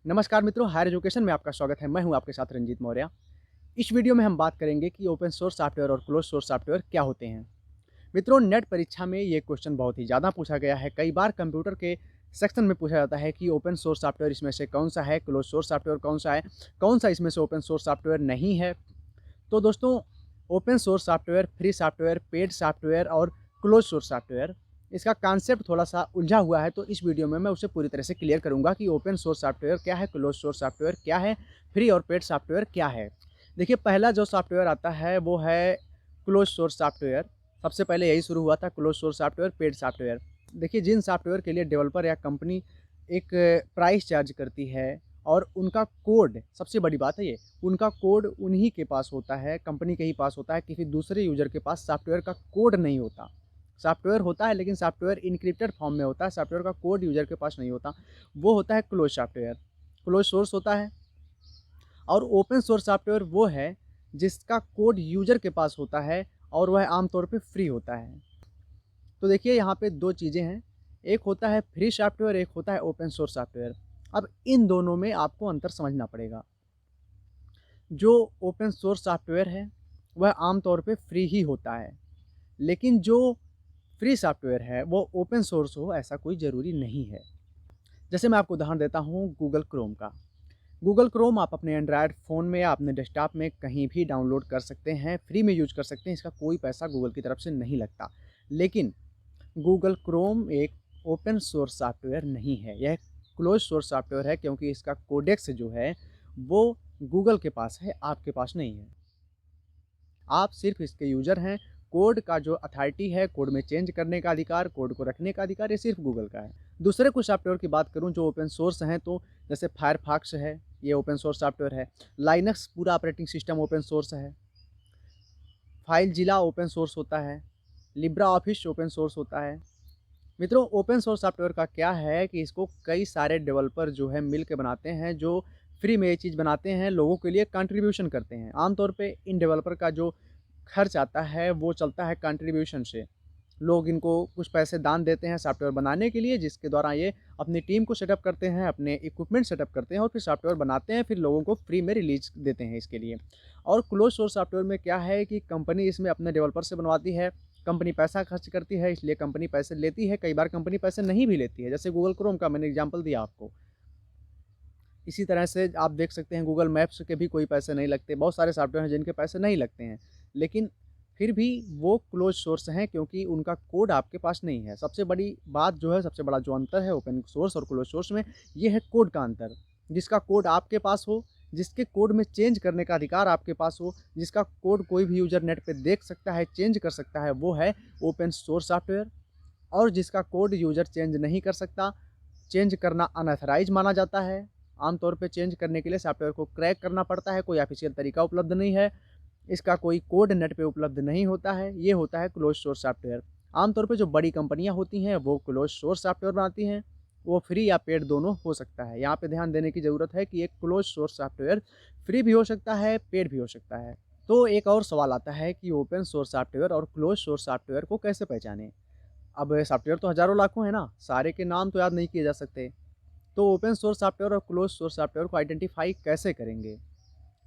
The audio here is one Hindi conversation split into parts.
नमस्कार मित्रों, हायर एजुकेशन में आपका स्वागत है। मैं हूं आपके साथ रंजीत मौर्य। इस वीडियो में हम बात करेंगे कि ओपन सोर्स सॉफ्टवेयर और क्लोज सोर्स सॉफ्टवेयर क्या होते हैं। मित्रों, नेट परीक्षा में ये क्वेश्चन बहुत ही ज़्यादा पूछा गया है। कई बार कंप्यूटर के सेक्शन में पूछा जाता है कि ओपन सोर्स सॉफ्टवेयर इसमें से कौन सा है, क्लोज सोर्स सॉफ्टवेयर कौन सा इसमें से ओपन सोर्स सॉफ्टवेयर नहीं है। तो दोस्तों, open source software, free software, paid software और क्लोज सोर्स सॉफ्टवेयर, इसका कॉन्सेप्ट थोड़ा-सा उलझा हुआ है, तो इस वीडियो में मैं उसे पूरी तरह से क्लियर करूँगा कि ओपन सोर्स सॉफ्टवेयर क्या है, क्लोज सोर्स सॉफ्टवेयर क्या है, फ्री और पेड सॉफ्टवेयर क्या है। देखिए, पहला जो सॉफ्टवेयर आता है वो है क्लोज सोर्स सॉफ्टवेयर। सबसे पहले यही शुरू हुआ था, close source software, paid software. देखिए, जिन सॉफ्टवेयर के लिए डेवलपर या कंपनी एक प्राइस चार्ज करती है और उनका कोड, सबसे बड़ी बात है ये, उनका कोड उन्हीं के पास होता है, कंपनी के ही पास होता है, किसी दूसरे यूज़र के पास सॉफ्टवेयर का कोड नहीं होता। सॉफ्टवेयर होता है लेकिन सॉफ्टवेयर एन्क्रिप्टेड फॉर्म में होता है, सॉफ्टवेयर का कोड यूज़र के पास नहीं होता। वो होता है क्लोज सॉफ्टवेयर, क्लोज सोर्स होता है। और ओपन सोर्स सॉफ्टवेयर वो है जिसका कोड यूज़र के पास होता है और वह आमतौर पे फ्री होता है। तो देखिए, यहाँ पे 2 चीज़ें हैं, एक होता है फ्री सॉफ्टवेयर, एक होता है ओपन सोर्स सॉफ्टवेयर। अब इन दोनों में आपको अंतर समझना पड़ेगा। जो ओपन सोर्स सॉफ्टवेयर है, वह आमतौर पे फ्री ही होता है, लेकिन जो फ्री सॉफ्टवेयर है, वो ओपन सोर्स हो ऐसा कोई ज़रूरी नहीं है। जैसे मैं आपको उदाहरण देता हूँ गूगल क्रोम का। गूगल क्रोम आप अपने एंड्रॉयड फ़ोन में या अपने डेस्कटॉप में कहीं भी डाउनलोड कर सकते हैं, फ्री में यूज़ कर सकते हैं, इसका कोई पैसा गूगल की तरफ से नहीं लगता। लेकिन गूगल क्रोम एक ओपन सोर्स सॉफ्टवेयर नहीं है, यह क्लोज़ सोर्स सॉफ्टवेयर है, क्योंकि इसका कोडेक्स जो है, वो गूगल के पास है, आपके पास नहीं है। आप सिर्फ़ इसके यूज़र हैं। कोड का जो अथॉरिटी है, कोड में चेंज करने का अधिकार, कोड को रखने का अधिकार, ये सिर्फ़ गूगल का है। दूसरे कुछ सॉफ्टवेयर की बात करूँ जो ओपन सोर्स हैं, तो जैसे फायरफॉक्स है, ये ओपन सोर्स सॉफ्टवेयर है। लाइनक्स पूरा ऑपरेटिंग सिस्टम ओपन सोर्स है। फाइलज़िला ओपन सोर्स होता है। लिब्रा ऑफिस ओपन सोर्स होता है। मित्रों, ओपन सोर्स सॉफ्टवेयर का क्या है कि इसको कई सारे डेवलपर जो है मिल के बनाते हैं, जो फ्री में ये चीज़ बनाते हैं, लोगों के लिए कंट्रीब्यूशन करते हैं। आमतौर पे इन डेवलपर का जो खर्च आता है वो चलता है कंट्रीब्यूशन से। लोग इनको कुछ पैसे दान देते हैं सॉफ्टवेयर बनाने के लिए, जिसके द्वारा ये अपनी टीम को सेटअप करते हैं, अपने इक्विपमेंट सेटअप करते हैं और फिर सॉफ्टवेयर बनाते हैं, फिर लोगों को फ्री में रिलीज़ देते हैं इसके लिए। और क्लोज़ सोर्स सॉफ्टवेयर में क्या है कि कंपनी इसमें अपने डेवलपर से बनवाती है, कंपनी पैसा खर्च करती है, इसलिए कंपनी पैसे लेती है, कई बार कंपनी पैसे नहीं भी लेती है, जैसे गूगल क्रोम का मैंने एग्ज़ाम्पल दिया आपको। इसी तरह से आप देख सकते हैं गूगल मैप्स के भी कोई पैसे नहीं लगते, बहुत सारे सॉफ्टवेयर हैं जिनके पैसे नहीं लगते हैं, लेकिन फिर भी वो क्लोज़ सोर्स हैं क्योंकि उनका कोड आपके पास नहीं है। सबसे बड़ी बात जो है, सबसे बड़ा जो अंतर है ओपन सोर्स और क्लोज़ सोर्स में, ये है कोड का अंतर। जिसका कोड आपके पास हो, जिसके कोड में चेंज करने का अधिकार आपके पास हो, जिसका कोड कोई भी यूज़र नेट पे देख सकता है, चेंज कर सकता है, वो है ओपन सोर्स सॉफ्टवेयर। और जिसका कोड यूज़र चेंज नहीं कर सकता, चेंज करना अनऑथराइज़ माना जाता है। आमतौर पे चेंज करने के लिए सॉफ्टवेयर को क्रैक करना पड़ता है, कोई ऑफ़िशियल तरीका उपलब्ध नहीं है, इसका कोई कोड नेट पे उपलब्ध नहीं होता है, ये होता है क्लोज़ सोर्स सॉफ्टवेयर। आमतौर पे जो बड़ी कंपनियाँ होती हैं, वो क्लोज़ सोर्स सॉफ्टवेयर बनाती हैं, वो फ्री या पेड दोनों हो सकता है। यहाँ पे ध्यान देने की ज़रूरत है कि एक क्लोज़ सोर्स सॉफ्टवेयर फ्री भी हो सकता है, पेड भी हो सकता है। तो एक और सवाल आता है कि ओपन सोर्स सॉफ्टवेयर और क्लोज़ सोर्स सॉफ्टवेयर को कैसे पहचानें? अब सॉफ्टवेयर तो हज़ारों लाखों हैं ना, सारे के नाम तो याद नहीं किए जा सकते। तो ओपन सोर्स सॉफ्टवेयर और क्लोज़ सोर्स सॉफ्टवेयर को आइडेंटिफ़ाई कैसे करेंगे?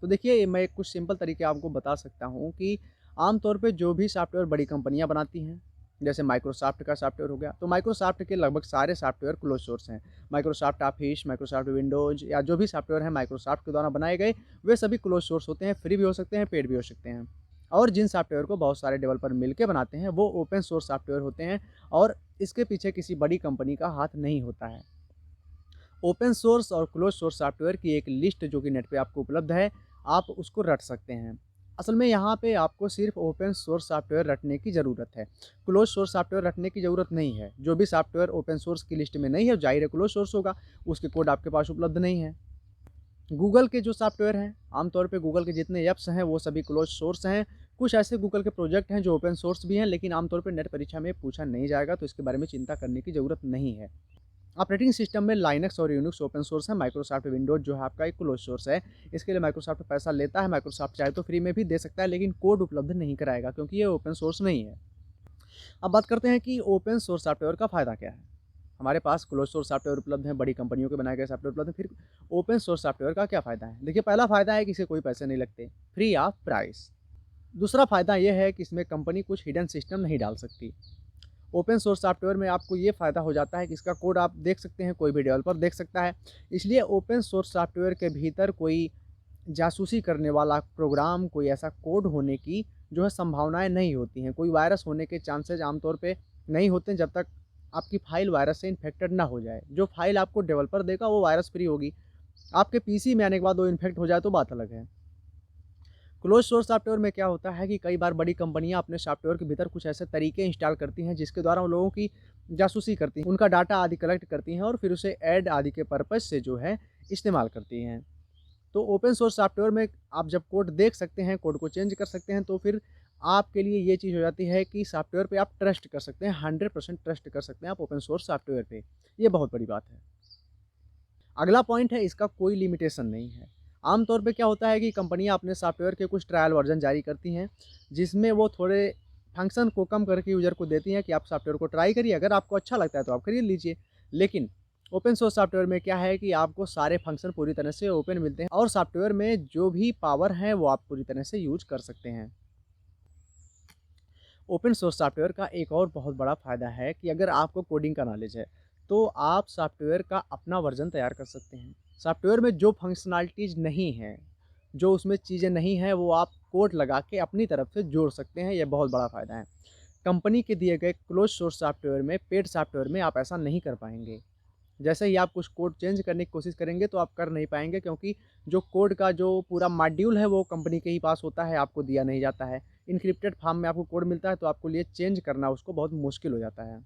तो देखिए, मैं कुछ सिंपल तरीके आपको बता सकता हूँ कि आमतौर पे जो भी सॉफ्टवेयर बड़ी कंपनियाँ बनाती हैं, जैसे माइक्रोसॉफ्ट का सॉफ्टवेयर हो गया, तो माइक्रोसॉफ्ट के लगभग सारे सॉफ्टवेयर क्लोज़ सोर्स हैं। माइक्रोसॉफ्ट ऑफ़िस, माइक्रोसॉफ्ट विंडोज़ या जो भी सॉफ्टवेयर हैं माइक्रोसॉफ्ट के द्वारा बनाए गए, वे सभी क्लोज़ सोर्स होते हैं, फ्री भी हो सकते हैं, पेड भी हो सकते हैं। और जिन सॉफ्टवेयर को बहुत सारे डेवलपर मिल के बनाते हैं, वो ओपन सोर्स सॉफ्टवेयर होते हैं और इसके पीछे किसी बड़ी कंपनी का हाथ नहीं होता है। ओपन सोर्स और क्लोज सोर्स सॉफ्टवेयर की एक लिस्ट जो कि नेट पे आपको उपलब्ध है, आप उसको रट सकते हैं। असल में यहाँ पे आपको सिर्फ ओपन सोर्स सॉफ्टवेयर रटने की ज़रूरत है, क्लोज सोर्स सॉफ्टवेयर रटने की ज़रूरत नहीं है। जो भी सॉफ्टवेयर ओपन सोर्स की लिस्ट में नहीं है, ज़ाहिर है क्लोज सोर्स होगा, उसके कोड आपके पास उपलब्ध नहीं है। गूगल के जो सॉफ्टवेयर हैं, आमतौर पे गूगल के जितने ऐप्स हैं, वो सभी क्लोज सोर्स हैं। कुछ ऐसे गूगल के प्रोजेक्ट हैं जो ओपन सोर्स भी हैं, लेकिन आमतौर पे नेट परीक्षा में पूछा नहीं जाएगा, तो इसके बारे में चिंता करने की ज़रूरत नहीं है। ऑपरेटिंग सिस्टम में लाइनक्स और यूनिक्स ओपन सोर्स है। माइक्रोसॉफ्ट विंडोज़ जो है आपका एक क्लोज़ सोर्स है। इसके लिए माइक्रोसॉफ्ट पैसा लेता है। माइक्रोसॉफ्ट चाहे तो फ्री में भी दे सकता है, लेकिन कोड उपलब्ध नहीं कराएगा क्योंकि ये ओपन सोर्स नहीं है। अब बात करते हैं कि ओपन सोर्स सॉफ्टवेयर का फ़ायदा क्या है। हमारे पास क्लोज़ सोर्स सॉफ्टवेयर उपलब्ध हैं, बड़ी कंपनियों के बनाए गए सॉफ्टवेयर उपलब्ध हैं, फिर ओपन सोर्स सॉफ्टवेयर का क्या फ़ायदा है? देखिए, पहला फ़ायदा है कि इसे कोई पैसे नहीं लगते, फ्री ऑफ प्राइस। दूसरा फ़ायदा ये है कि इसमें कंपनी कुछ हिडन सिस्टम नहीं डाल सकती। ओपन सोर्स सॉफ्टवेयर में आपको ये फ़ायदा हो जाता है कि इसका कोड आप देख सकते हैं, कोई भी डेवलपर देख सकता है। इसलिए ओपन सोर्स सॉफ्टवेयर के भीतर कोई जासूसी करने वाला प्रोग्राम, कोई ऐसा कोड होने की जो है संभावनाएँ नहीं होती हैं। कोई वायरस होने के चांसेज़ आमतौर पे नहीं होते हैं जब तक आपकी फ़ाइल वायरस से इन्फेक्टेड ना हो जाए। जो फ़ाइल आपको डेवलपर देगा वो वायरस फ्री होगी। आपके पीसी में आने के बाद वो इन्फेक्ट हो जाए तो बात अलग है। क्लोज़ सोर्स सॉफ्टवेयर में क्या होता है कि कई बार बड़ी कंपनियाँ अपने सॉफ्टवेयर के भीतर कुछ ऐसे तरीके इंस्टॉल करती हैं जिसके द्वारा वो लोगों की जासूसी करती हैं, उनका डाटा आदि कलेक्ट करती हैं और फिर उसे ऐड आदि के पर्पज़ से जो है इस्तेमाल करती हैं। तो ओपन सोर्स सॉफ्टवेयर में आप जब कोड देख सकते हैं, कोड को चेंज कर सकते हैं, तो फिर आपके लिए ये चीज़ हो जाती है कि सॉफ्टवेयर पे आप ट्रस्ट कर सकते हैं, 100% ट्रस्ट कर सकते हैं आप ओपन सोर्स सॉफ्टवेयर पे। ये बहुत बड़ी बात है। अगला पॉइंट है, इसका कोई लिमिटेशन नहीं है। आम तौर पे क्या होता है कि कंपनियाँ अपने सॉफ्टवेयर के कुछ ट्रायल वर्ज़न जारी करती हैं, जिसमें वो थोड़े फंक्शन को कम करके यूज़र को देती हैं कि आप सॉफ्टवेयर को ट्राई करिए, अगर आपको अच्छा लगता है तो आप खरीद लीजिए। लेकिन ओपन सोर्स सॉफ्टवेयर में क्या है कि आपको सारे फंक्शन पूरी तरह से ओपन मिलते हैं और सॉफ्टवेयर में जो भी पावर है वो आप पूरी तरह से यूज़ कर सकते हैं। ओपन सोर्स सॉफ्टवेयर का एक और बहुत बड़ा फ़ायदा है कि अगर आपको कोडिंग का नॉलेज है, तो आप सॉफ्टवेयर का अपना वर्ज़न तैयार कर सकते हैं। सॉफ्टवेयर में जो फंक्शनैलिटीज़ नहीं हैं, जो उसमें चीज़ें नहीं हैं, वो आप कोड लगा के अपनी तरफ से जोड़ सकते हैं, ये बहुत बड़ा फ़ायदा है। कंपनी के दिए गए क्लोज़ सोर्स सॉफ्टवेयर में, पेड सॉफ्टवेयर में आप ऐसा नहीं कर पाएँगे। जैसे ही आप कुछ कोड चेंज करने की कोशिश करेंगे तो आप कर नहीं पाएँगे, क्योंकि जो कोड का जो पूरा मॉड्यूल है वो कंपनी के ही पास होता है, आपको दिया नहीं जाता है। एन्क्रिप्टेड फॉर्म में आपको कोड मिलता है तो आपको लिए चेंज करना उसको बहुत मुश्किल हो जाता है।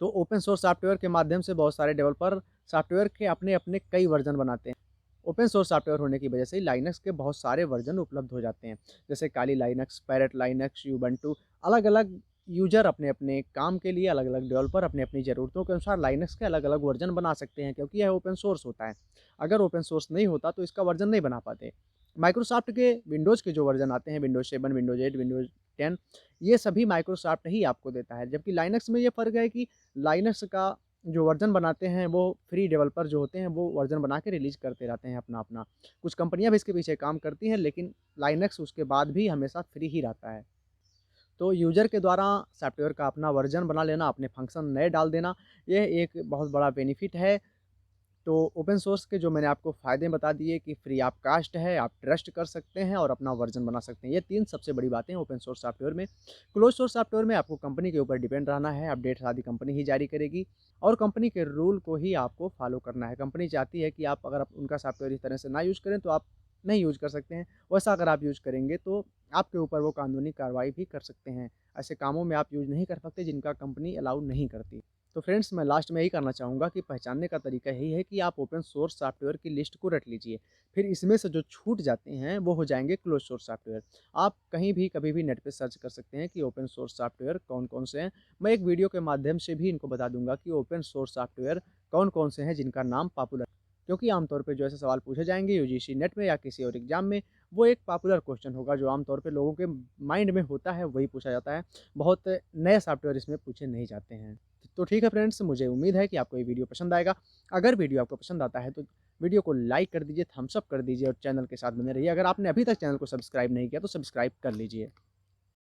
तो ओपन सोर्स सॉफ्टवेयर के माध्यम से बहुत सारे डेवलपर सॉफ्टवेयर के अपने-अपने कई वर्ज़न बनाते हैं। ओपन सोर्स सॉफ्टवेयर होने की वजह से लाइनक्स के बहुत सारे वर्ज़न उपलब्ध हो जाते हैं। जैसे काली लाइनक्स, पैरेट लाइनक्स, उबुंटू, अलग-अलग यूज़र अपने-अपने काम के लिए, अलग-अलग डेवलपर अपनी-अपनी ज़रूरतों के अनुसार लाइनक्स के अलग-अलग वर्ज़न बना सकते हैं, क्योंकि यह ओपन सोर्स होता है। अगर ओपन सोर्स नहीं होता तो इसका वर्ज़न नहीं बना पाते। माइक्रोसॉफ्ट के विंडोज़ के जो वर्ज़न आते हैं, विंडोज़ 7, विंडोज़ 8, विंडोज़ 10, ये सभी माइक्रोसॉफ्ट ही आपको देता है। जबकि लाइनक्स में ये फ़र्क है कि लाइनक्स का जो वर्ज़न बनाते हैं वो फ्री डेवलपर जो होते हैं वो वर्ज़न बना के रिलीज़ करते रहते हैं अपना-अपना। कुछ कंपनियाँ भी इसके पीछे काम करती हैं, लेकिन लाइनक्स उसके बाद भी हमेशा फ्री ही रहता है। तो यूज़र के द्वारा सॉफ्टवेयर का अपना वर्ज़न बना लेना, अपने फंक्शन नए डाल देना, ये एक बहुत बड़ा बेनिफिट है। तो ओपन सोर्स के जो मैंने आपको फ़ायदे बता दिए कि फ्री ऑफ कास्ट है, आप ट्रस्ट कर सकते हैं और अपना वर्ज़न बना सकते हैं। ये 3 सबसे बड़ी बातें हैं ओपन सोर्स सॉफ्टवेयर में। क्लोज़ सोर्स सॉफ्टवेयर में आपको कंपनी के ऊपर डिपेंड रहना है, अपडेट्स आदि कंपनी ही जारी करेगी और कंपनी के रूल को ही आपको फ़ॉलो करना है। कंपनी चाहती है कि आप अगर आप उनका सॉफ्टवेयर इस तरह से ना यूज़ करें तो आप नहीं यूज़ कर सकते हैं। वैसा अगर आप यूज़ करेंगे तो आपके ऊपर वो कानूनी कार्रवाई भी कर सकते हैं। ऐसे कामों में आप यूज़ नहीं कर सकते जिनका कंपनी अलाउ नहीं करती। तो फ्रेंड्स, मैं लास्ट में यही करना चाहूँगा कि पहचानने का तरीका यही है कि आप ओपन सोर्स सॉफ्टवेयर की लिस्ट को रट लीजिए। फिर इसमें से जो छूट जाते हैं वो हो जाएँगे क्लोज़ सोर्स सॉफ्टवेयर। आप कहीं भी कभी भी नेट पे सर्च कर सकते हैं कि ओपन सोर्स सॉफ्टवेयर कौन-कौन से हैं। मैं एक वीडियो के माध्यम से भी इनको बता दूँगा कि ओपन सोर्स सॉफ्टवेयर कौन-कौन से हैं जिनका नाम पॉपुलर, क्योंकि आमतौर पे जो ऐसे सवाल पूछे जाएँगे यूजीसी नेट में या किसी और एग्ज़ाम में, वो एक पॉपुलर क्वेश्चन होगा जो आमतौर पे लोगों के माइंड में होता है, वही पूछा जाता है। बहुत नए सॉफ्टवेयर इसमें पूछे नहीं जाते हैं। तो ठीक है फ्रेंड्स, मुझे उम्मीद है कि आपको ये वीडियो पसंद आएगा। अगर वीडियो आपको पसंद आता है तो वीडियो को लाइक कर दीजिए, थम्स अप कर दीजिए और चैनल के साथ बने रहिए। अगर आपने अभी तक चैनल को सब्सक्राइब नहीं किया तो सब्सक्राइब कर लीजिए।